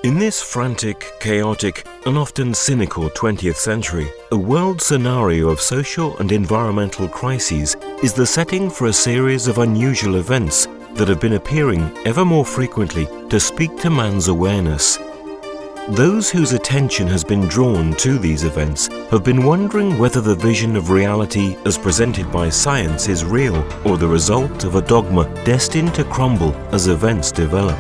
In this frantic, chaotic, and often cynical 20th century, a world scenario of social and environmental crises is the setting for a series of unusual events that have been appearing ever more frequently to speak to man's awareness. Those whose attention has been drawn to these events have been wondering whether the vision of reality as presented by science is real or the result of a dogma destined to crumble as events develop.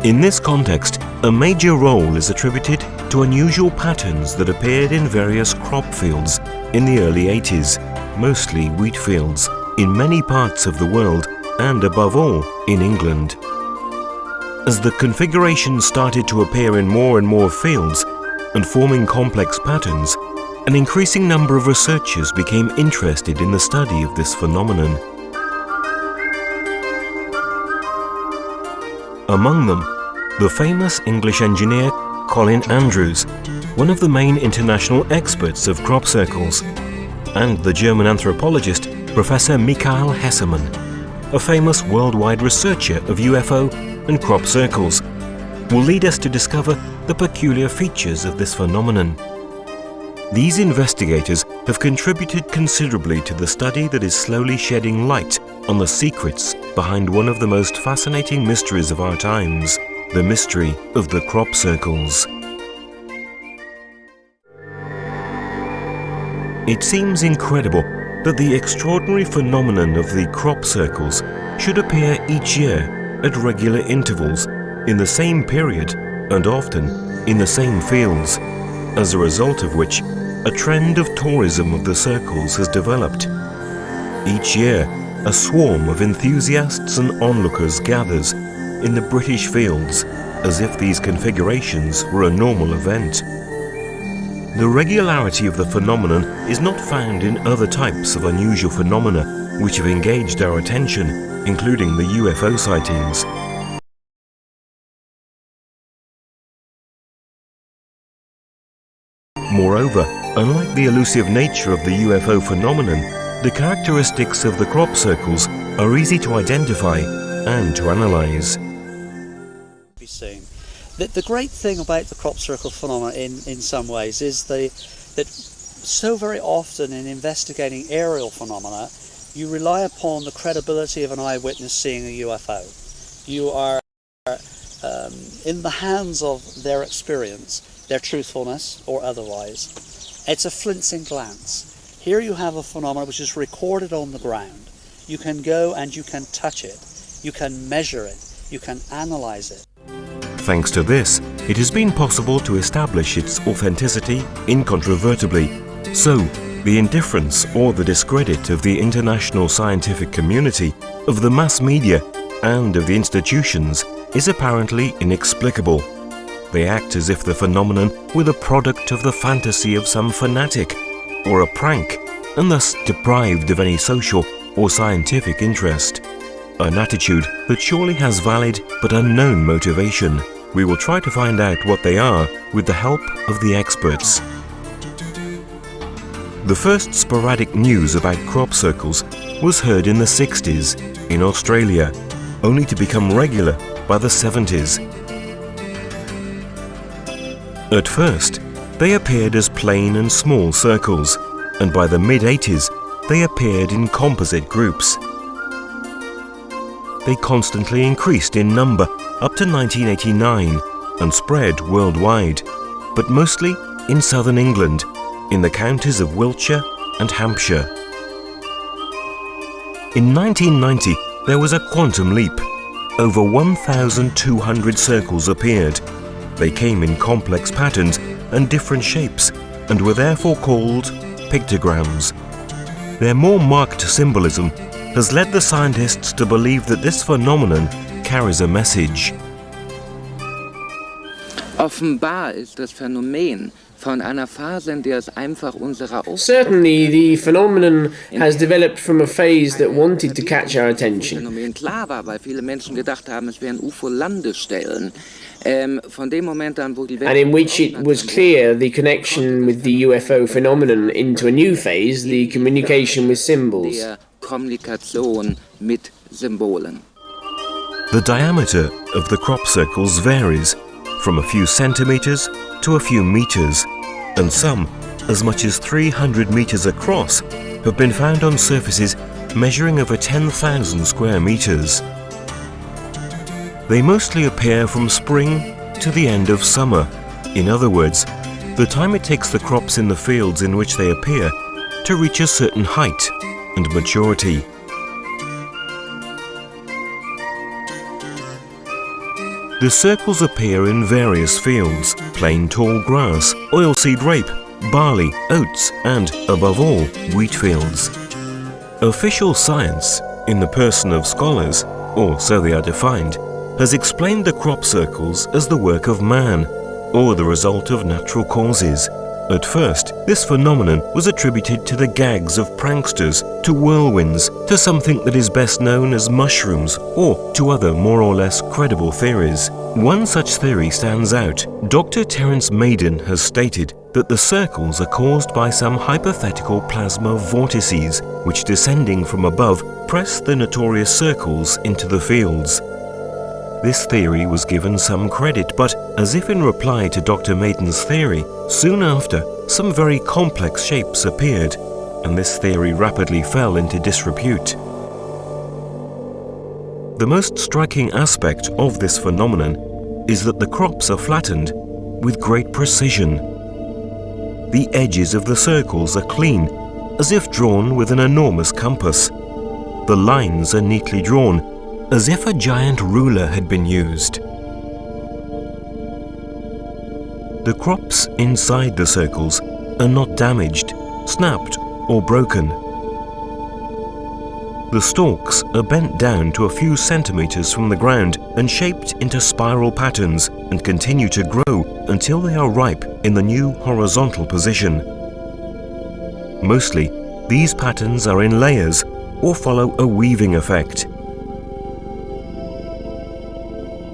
In this context, a major role is attributed to unusual patterns that appeared in various crop fields in the early 80s, mostly wheat fields, in many parts of the world and above all in England. As the configuration started to appear in more and more fields and forming complex patterns, an increasing number of researchers became interested in the study of this phenomenon. Among them, the famous English engineer Colin Andrews, one of the main international experts of crop circles, and the German anthropologist Professor Michael Hessemann, a famous worldwide researcher of UFO and crop circles, will lead us to discover the peculiar features of this phenomenon. These investigators have contributed considerably to the study that is slowly shedding light on the secrets behind one of the most fascinating mysteries of our times, the mystery of the crop circles. It seems incredible that the extraordinary phenomenon of the crop circles should appear each year at regular intervals in the same period and often in the same fields, as a result of which a trend of tourism of the circles has developed. Each year, a swarm of enthusiasts and onlookers gathers in the British fields as if these configurations were a normal event. The regularity of the phenomenon is not found in other types of unusual phenomena which have engaged our attention, including the UFO sightings. Moreover, unlike the elusive nature of the UFO phenomenon, the characteristics of the crop circles are easy to identify and to analyze. The great thing about the crop circle phenomena in some ways is that so very often in investigating aerial phenomena, you rely upon the credibility of an eyewitness seeing a UFO. You are in the hands of their experience, their truthfulness or otherwise. It's a flinching glance. Here you have a phenomenon which is recorded on the ground. You can go and you can touch it, you can measure it, you can analyze it. Thanks to this, it has been possible to establish its authenticity incontrovertibly. So, the indifference or the discredit of the international scientific community, of the mass media, and of the institutions is apparently inexplicable. They act as if the phenomenon were the product of the fantasy of some fanatic or a prank, and thus deprived of any social or scientific interest. An attitude that surely has valid but unknown motivation. We will try to find out what they are with the help of the experts. The first sporadic news about crop circles was heard in the 60s in Australia, only to become regular by the 70s. At first, they appeared as plain and small circles, and by the mid-80s, they appeared in composite groups. They constantly increased in number up to 1989 and spread worldwide, but mostly in southern England, in the counties of Wiltshire and Hampshire. In 1990, there was a quantum leap. Over 1,200 circles appeared. They came in complex patterns and different shapes and were therefore called pictograms. Their more marked symbolism has led the scientists to believe that this phenomenon carries a message. Offenbar ist das Phänomen von einer Phase, in der es einfach unserer Certainly, the phenomenon has developed from a phase that wanted to catch our attention. Phänomen klar war, weil viele Menschen gedacht haben, es wären UFO-Landestellen. Von dem Moment an, wo die Welt And in which it was clear the connection with the UFO phenomenon into a new phase, the communication with symbols. der Kommunikation mit Symbolen. The diameter of the crop circles varies. from a few centimeters to a few meters, and some, as much as 300 meters across, have been found on surfaces measuring over 10,000 square meters. They mostly appear from spring to the end of summer. In other words, the time it takes the crops in the fields in which they appear to reach a certain height and maturity. The circles appear in various fields: plain tall grass, oilseed rape, barley, oats, and, above all, wheat fields. Official science, in the person of scholars, or so they are defined, has explained the crop circles as the work of man, or the result of natural causes. At first, this phenomenon was attributed to the gags of pranksters, to whirlwinds, to something that is best known as mushrooms, or to other more or less credible theories. One such theory stands out. Dr. Terence Maiden has stated that the circles are caused by some hypothetical plasma vortices, which descending from above press the notorious circles into the fields. This theory was given some credit, but, as if in reply to Dr. Maiden's theory, soon after, some very complex shapes appeared, and this theory rapidly fell into disrepute. The most striking aspect of this phenomenon is that the crops are flattened with great precision. The edges of the circles are clean, as if drawn with an enormous compass. The lines are neatly drawn, as if a giant ruler had been used. The crops inside the circles are not damaged, snapped, or broken. The stalks are bent down to a few centimeters from the ground and shaped into spiral patterns and continue to grow until they are ripe in the new horizontal position. Mostly, these patterns are in layers or follow a weaving effect.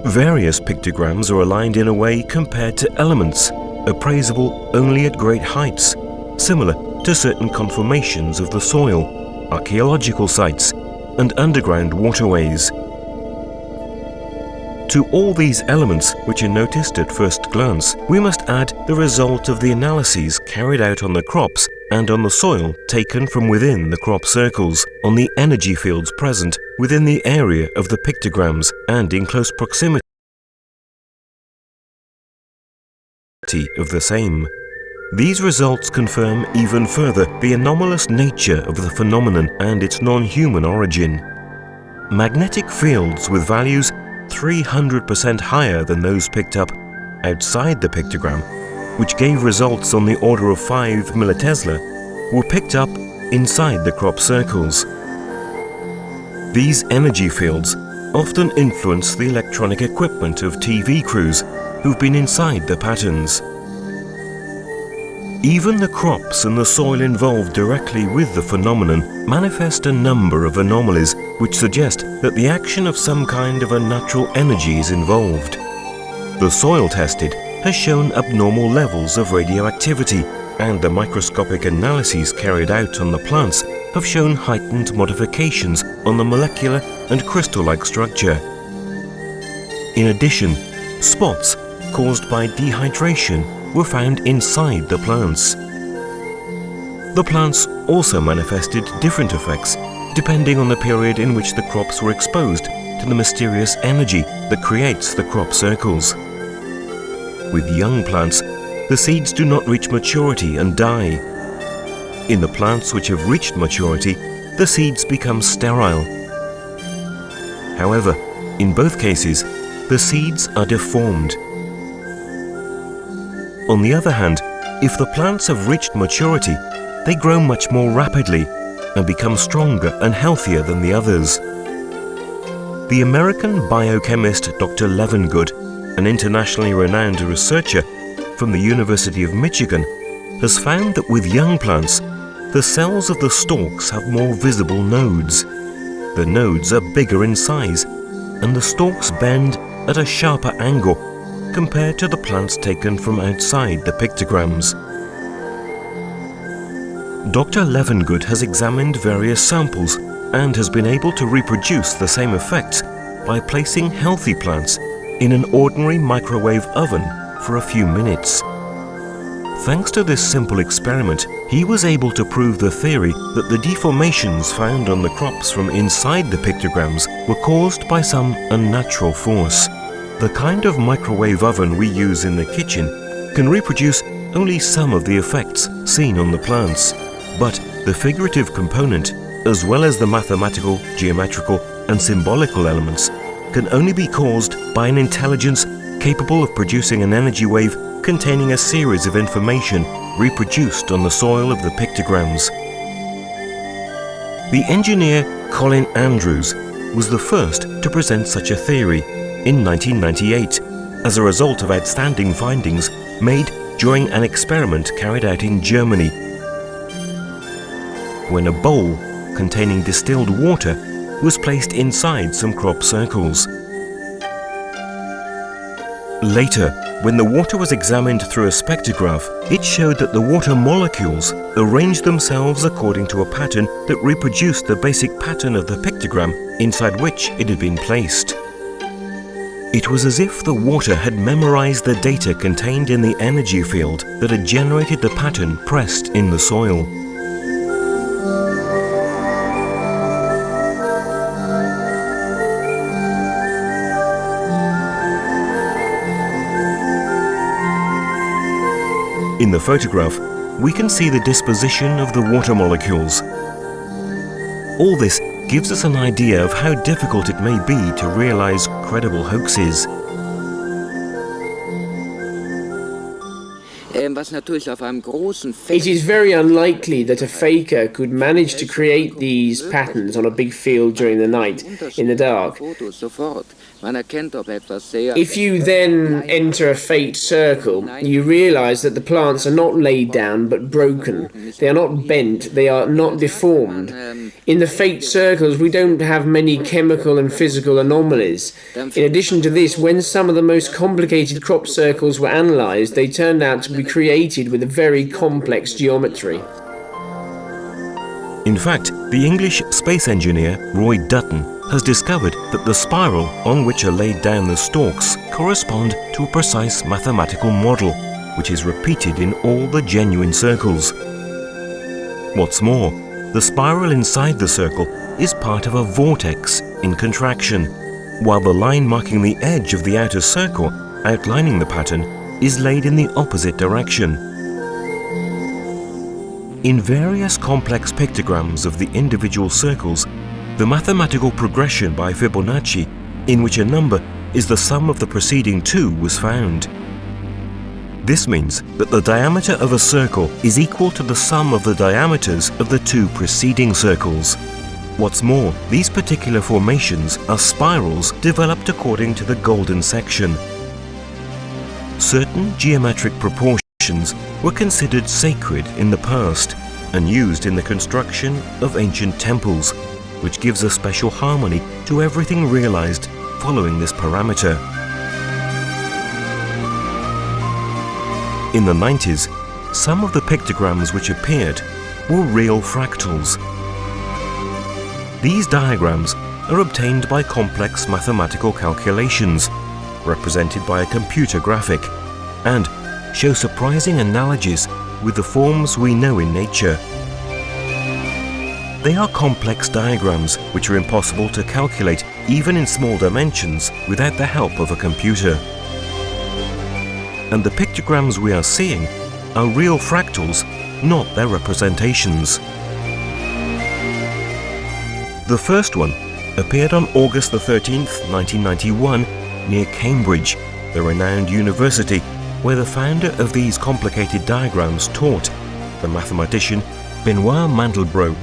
Various pictograms are aligned in a way compared to elements, appraisable only at great heights, similar to certain conformations of the soil, archaeological sites, and underground waterways. To all these elements, which are noticed at first glance, we must add the result of the analyses carried out on the crops and on the soil taken from within the crop circles, on the energy fields present within the area of the pictograms and in close proximity of the same. These results confirm even further the anomalous nature of the phenomenon and its non-human origin. Magnetic fields with values 300% higher than those picked up outside the pictogram, which gave results on the order of 5 millitesla, were picked up inside the crop circles. These energy fields often influence the electronic equipment of TV crews who've been inside the patterns. Even the crops and the soil involved directly with the phenomenon manifest a number of anomalies which suggest that the action of some kind of a natural energy is involved. The soil tested has shown abnormal levels of radioactivity, and the microscopic analyses carried out on the plants have shown heightened modifications on the molecular and crystal-like structure. In addition, spots caused by dehydration were found inside the plants. The plants also manifested different effects depending on the period in which the crops were exposed to the mysterious energy that creates the crop circles. With young plants, the seeds do not reach maturity and die. In the plants which have reached maturity, the seeds become sterile. However, in both cases, the seeds are deformed. On the other hand, if the plants have reached maturity, they grow much more rapidly and become stronger and healthier than the others. The American biochemist Dr. Levengood, an internationally renowned researcher from the University of Michigan, has found that with young plants, the cells of the stalks have more visible nodes. The nodes are bigger in size, and the stalks bend at a sharper angle compared to the plants taken from outside the pictograms. Dr. Levengood has examined various samples and has been able to reproduce the same effects by placing healthy plants in an ordinary microwave oven for a few minutes. Thanks to this simple experiment, he was able to prove the theory that the deformations found on the crops from inside the pictograms were caused by some unnatural force. The kind of microwave oven we use in the kitchen can reproduce only some of the effects seen on the plants, but the figurative component, as well as the mathematical, geometrical, and symbolical elements, can only be caused by an intelligence capable of producing an energy wave containing a series of information reproduced on the soil of the pictograms. The engineer Colin Andrews was the first to present such a theory in 1998 as a result of outstanding findings made during an experiment carried out in Germany, when a bowl containing distilled water was placed inside some crop circles. Later, when the water was examined through a spectrograph, it showed that the water molecules arranged themselves according to a pattern that reproduced the basic pattern of the pictogram inside which it had been placed. It was as if the water had memorized the data contained in the energy field that had generated the pattern pressed in the soil. In the photograph, we can see the disposition of the water molecules. All this gives us an idea of how difficult it may be to realize credible hoaxes. It is very unlikely that a faker could manage to create these patterns on a big field during the night, in the dark. If you then enter a faked circle, you realize that the plants are not laid down but broken. They are not bent, they are not deformed. In the faked circles, we don't have many chemical and physical anomalies. In addition to this, when some of the most complicated crop circles were analyzed, they turned out to be created with a very complex geometry. In fact, the English space engineer Roy Dutton has discovered that the spiral on which are laid down the stalks correspond to a precise mathematical model, which is repeated in all the genuine circles. What's more, the spiral inside the circle is part of a vortex in contraction, while the line marking the edge of the outer circle, outlining the pattern, is laid in the opposite direction. In various complex pictograms of the individual circles, the mathematical progression by Fibonacci, in which a number is the sum of the preceding two, was found. This means that the diameter of a circle is equal to the sum of the diameters of the two preceding circles. What's more, these particular formations are spirals developed according to the golden section. Certain geometric proportions were considered sacred in the past and used in the construction of ancient temples, which gives a special harmony to everything realized following this parameter. In the 90s, some of the pictograms which appeared were real fractals. These diagrams are obtained by complex mathematical calculations, represented by a computer graphic, and show surprising analogies with the forms we know in nature. They are complex diagrams which are impossible to calculate even in small dimensions without the help of a computer. And the pictograms we are seeing are real fractals, not their representations. The first one appeared on August the 13th, 1991, near Cambridge, the renowned university where the founder of these complicated diagrams taught, the mathematician Benoit Mandelbrot.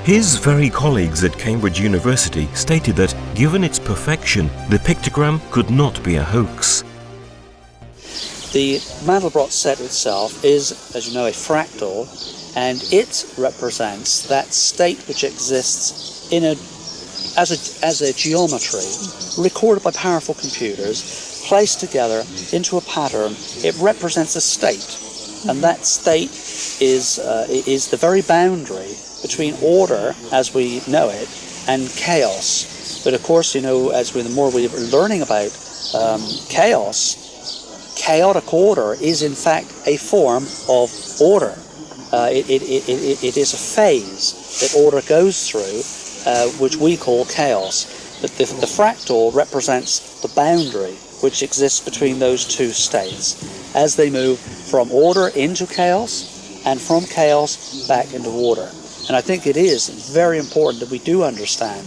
His very colleagues at Cambridge University stated that, given its perfection, the pictogram could not be a hoax. The Mandelbrot set itself is, as you know, a fractal, and it represents that state which exists in as a geometry recorded by powerful computers, placed together into a pattern. It represents a state, and that state is the very boundary between order as we know it and chaos. But of course, you know, the more we're learning about chaos, chaotic order is in fact a form of order. It is a phase that order goes through, which we call chaos. The fractal represents the boundary which exists between those two states as they move from order into chaos and from chaos back into order. And I think it is very important that we do understand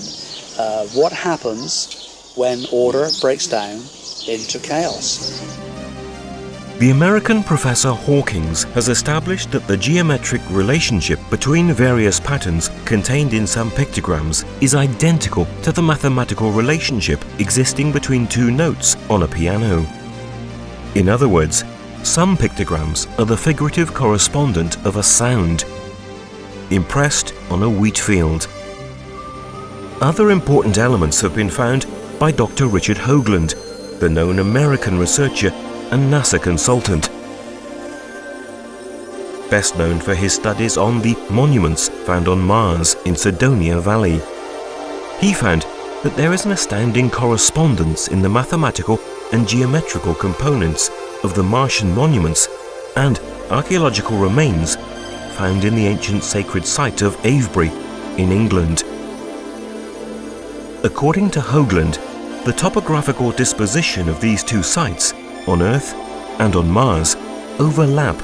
what happens when order breaks down into chaos. The American Professor Hawkins has established that the geometric relationship between various patterns contained in some pictograms is identical to the mathematical relationship existing between two notes on a piano. In other words, some pictograms are the figurative correspondent of a sound, impressed on a wheat field. Other important elements have been found by Dr. Richard Hoagland, the known American researcher and NASA consultant. Best known for his studies on the monuments found on Mars in Cydonia Valley. He found that there is an astounding correspondence in the mathematical and geometrical components of the Martian monuments and archaeological remains found in the ancient sacred site of Avebury in England. According to Hoagland, the topographical disposition of these two sites on Earth and on Mars overlap,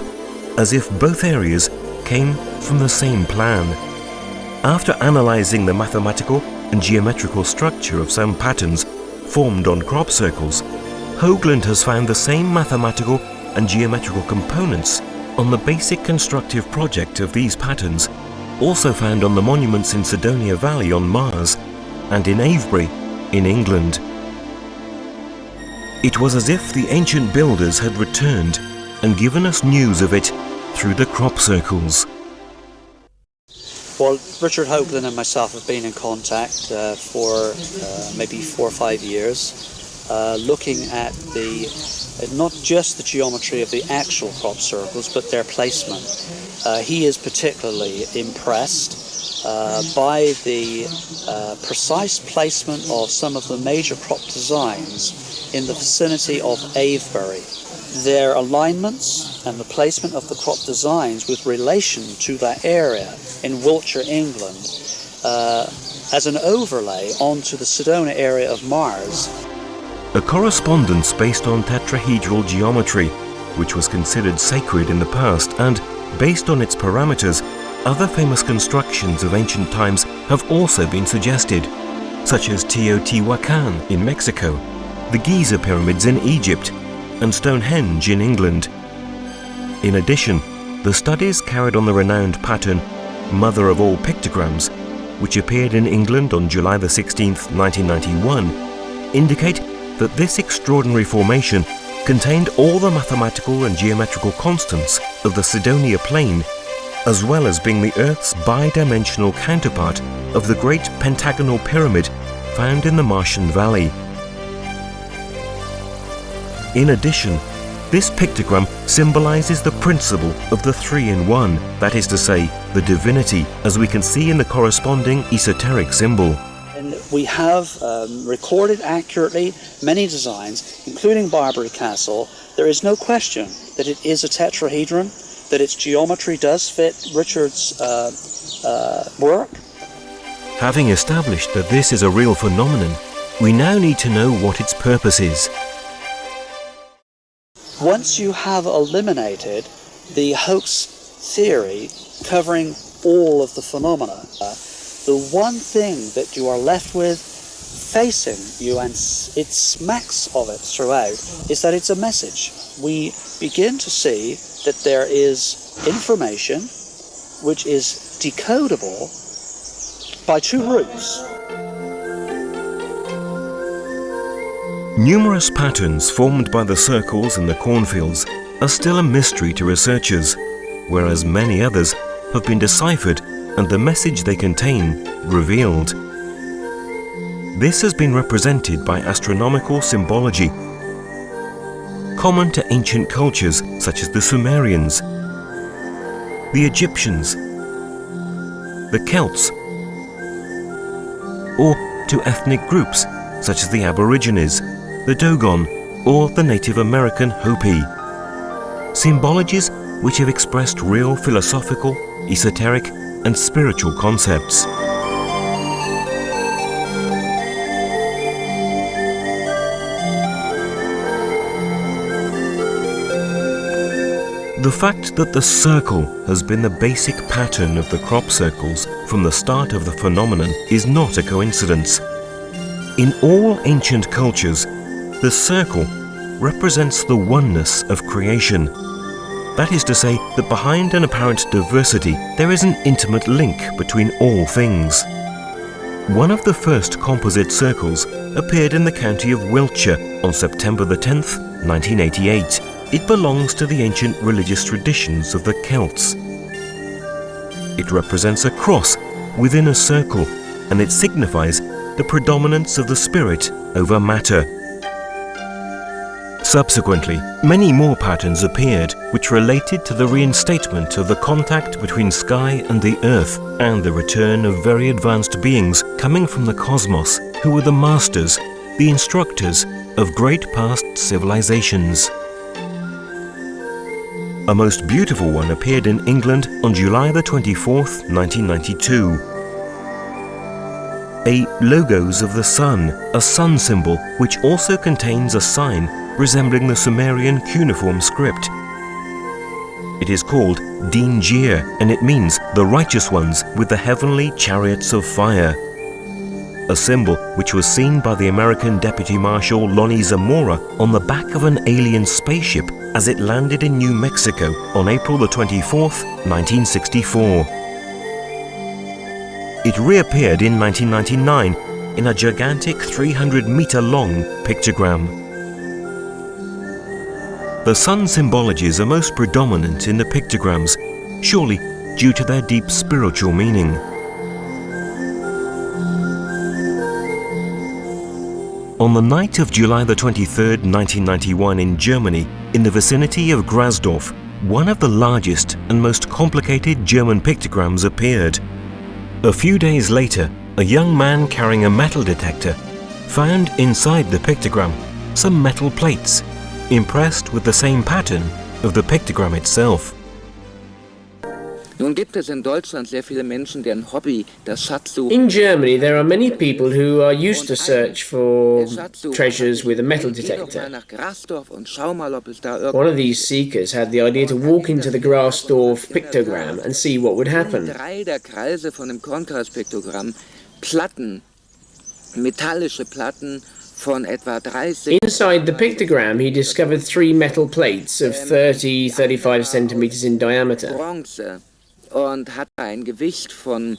as if both areas came from the same plan. After analyzing the mathematical and geometrical structure of some patterns formed on crop circles, Hoagland has found the same mathematical and geometrical components on the basic constructive project of these patterns, also found on the monuments in Cydonia Valley on Mars and in Avebury in England. It was as if the ancient builders had returned and given us news of it through the crop circles. Well, Richard Hoagland and myself have been in contact for maybe 4 or 5 years, looking at not just the geometry of the actual crop circles, but their placement. He is particularly impressed by the precise placement of some of the major crop designs in the vicinity of Avebury. Their alignments and the placement of the crop designs with relation to that area in Wiltshire, England, as an overlay onto the Cydonia area of Mars. A correspondence based on tetrahedral geometry, which was considered sacred in the past, and based on its parameters, other famous constructions of ancient times have also been suggested, such as Teotihuacan in Mexico, the Giza pyramids in Egypt, and Stonehenge in England. In addition, the studies carried on the renowned pattern Mother of All Pictograms, which appeared in England on July 16, 1991, indicate that this extraordinary formation contained all the mathematical and geometrical constants of the Cydonia Plain, as well as being the Earth's bi-dimensional counterpart of the Great Pentagonal Pyramid found in the Martian Valley. In addition, this pictogram symbolizes the principle of the 3-in-1, that is to say, the divinity, as we can see in the corresponding esoteric symbol. And we have recorded accurately many designs, including Barbary Castle. There is no question that it is a tetrahedron, that its geometry does fit Richard's work. Having established that this is a real phenomenon, we now need to know what its purpose is. Once you have eliminated the hoax theory covering all of the phenomena, the one thing that you are left with facing you, and it smacks of it throughout, is that it's a message. We begin to see that there is information which is decodable by two routes. Numerous patterns formed by the circles in the cornfields are still a mystery to researchers, whereas many others have been deciphered and the message they contain revealed. This has been represented by astronomical symbology, common to ancient cultures such as the Sumerians, the Egyptians, the Celts, or to ethnic groups such as the Aborigines, the Dogon, or the Native American Hopi. Symbologies which have expressed real philosophical, esoteric, and spiritual concepts. The fact that the circle has been the basic pattern of the crop circles from the start of the phenomenon is not a coincidence. In all ancient cultures, the circle represents the oneness of creation. That is to say that behind an apparent diversity, there is an intimate link between all things. One of the first composite circles appeared in the county of Wiltshire on September the 10th, 1988. It belongs to the ancient religious traditions of the Celts. It represents a cross within a circle, and it signifies the predominance of the spirit over matter. Subsequently, many more patterns appeared which related to the reinstatement of the contact between sky and the earth and the return of very advanced beings coming from the cosmos who were the masters, the instructors of great past civilizations. A most beautiful one appeared in England on July the 24th, 1992. A Logos of the Sun, a sun symbol which also contains a sign resembling the Sumerian cuneiform script. It is called Din Jir, and it means the righteous ones with the heavenly chariots of fire. A symbol which was seen by the American Deputy Marshal Lonnie Zamora on the back of an alien spaceship as it landed in New Mexico on April the 24th, 1964. It reappeared in 1999 in a gigantic 300-meter-long pictogram. The sun symbologies are most predominant in the pictograms, surely due to their deep spiritual meaning. On the night of July the 23rd, 1991 in Germany, in the vicinity of Grasdorf, one of the largest and most complicated German pictograms appeared. A few days later, a young man carrying a metal detector found inside the pictogram some metal plates, impressed with the same pattern of the pictogram itself. Nun gibt es in Deutschland sehr viele Menschen, deren Hobby das Schatzsuchen. In Germany, there are many people who are used to search for treasures with a metal detector. One of these seekers had the idea to walk into the Grasdorf pictogram and see what would happen. Drei der Kreise von dem Kornkreis-Piktogramm Platten, metallische Platten von etwa 30. Inside the pictogram, he discovered 3 metal plates of 30-35 centimeters in diameter. Bronze und hatte ein Gewicht von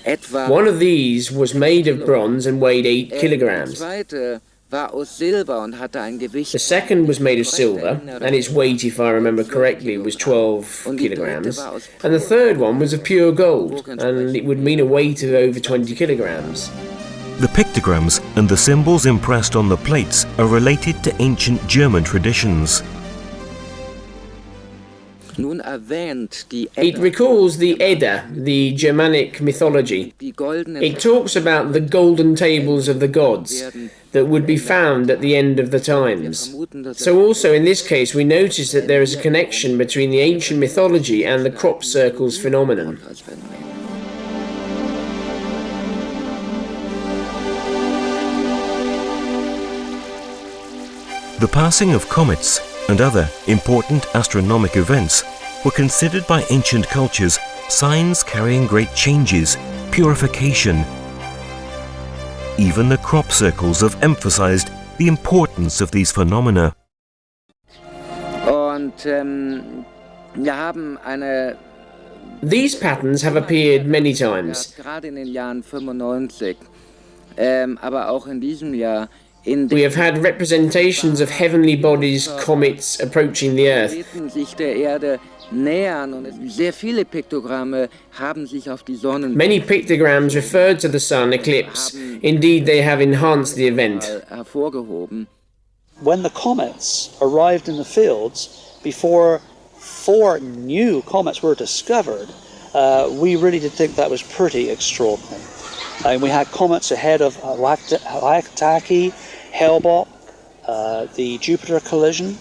etwa. One of these was made of bronze and weighed 8 kilograms. Zweite war aus Silber und hatte ein Gewicht. The second was made of silver, and its weight, if I remember correctly, was 12 kilograms. And the third one was of pure gold, and it would mean a weight of over 20 kilograms. The pictograms and the symbols impressed on the plates are related to ancient German traditions. Nun erwähnt die It recalls the Edda, the Germanic mythology. die goldene It talks about the golden tables of the gods that would be found at the end of the times. So also in this case we notice that there is a connection between the ancient mythology and the crop circles phenomenon. The passing of comets and other important astronomic events were considered by ancient cultures signs carrying great changes, purification. Even the crop circles have emphasized the importance of these phenomena. Und wir haben eine These patterns have appeared many times. gerade in den Jahren 95, aber auch in diesem Jahr. We have had representations of heavenly bodies, comets approaching the Earth. Sich der Erde nähern und sehr viele Piktogramme haben sich auf die Sonnen. Many pictograms referred to the sun eclipse. Indeed, they have enhanced the event. Hervorgehoben. When the comets arrived in the fields, before 4 new comets were discovered, we really did think that was pretty extraordinary. And we had comets ahead of Hyakutake, Hale-Bopp, the Jupiter collision.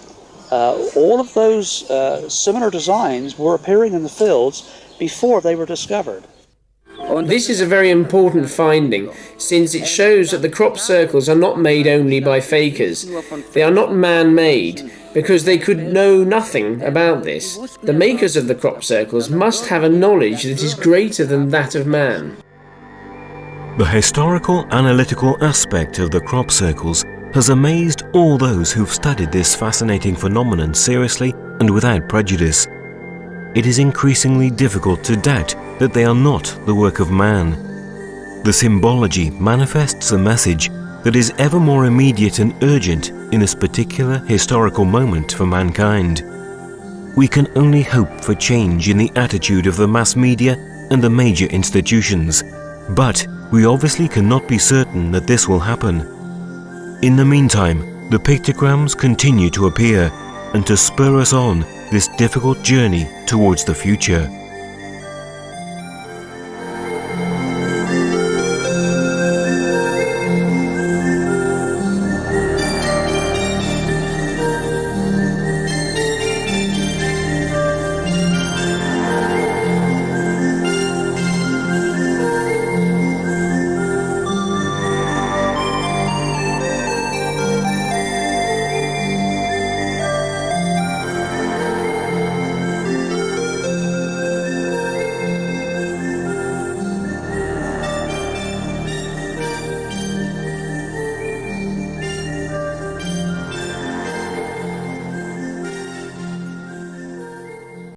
All of those similar designs were appearing in the fields before they were discovered. This is a very important finding, since it shows that the crop circles are not made only by fakers. They are not man-made, because they could know nothing about this. The makers of the crop circles must have a knowledge that is greater than that of man. The historical analytical aspect of the crop circles has amazed all those who've studied this fascinating phenomenon seriously and without prejudice. It is increasingly difficult to doubt that they are not the work of man. The symbology manifests a message that is ever more immediate and urgent in this particular historical moment for mankind. We can only hope for change in the attitude of the mass media and the major institutions, but we obviously cannot be certain that this will happen. In the meantime, the pictograms continue to appear and to spur us on this difficult journey towards the future.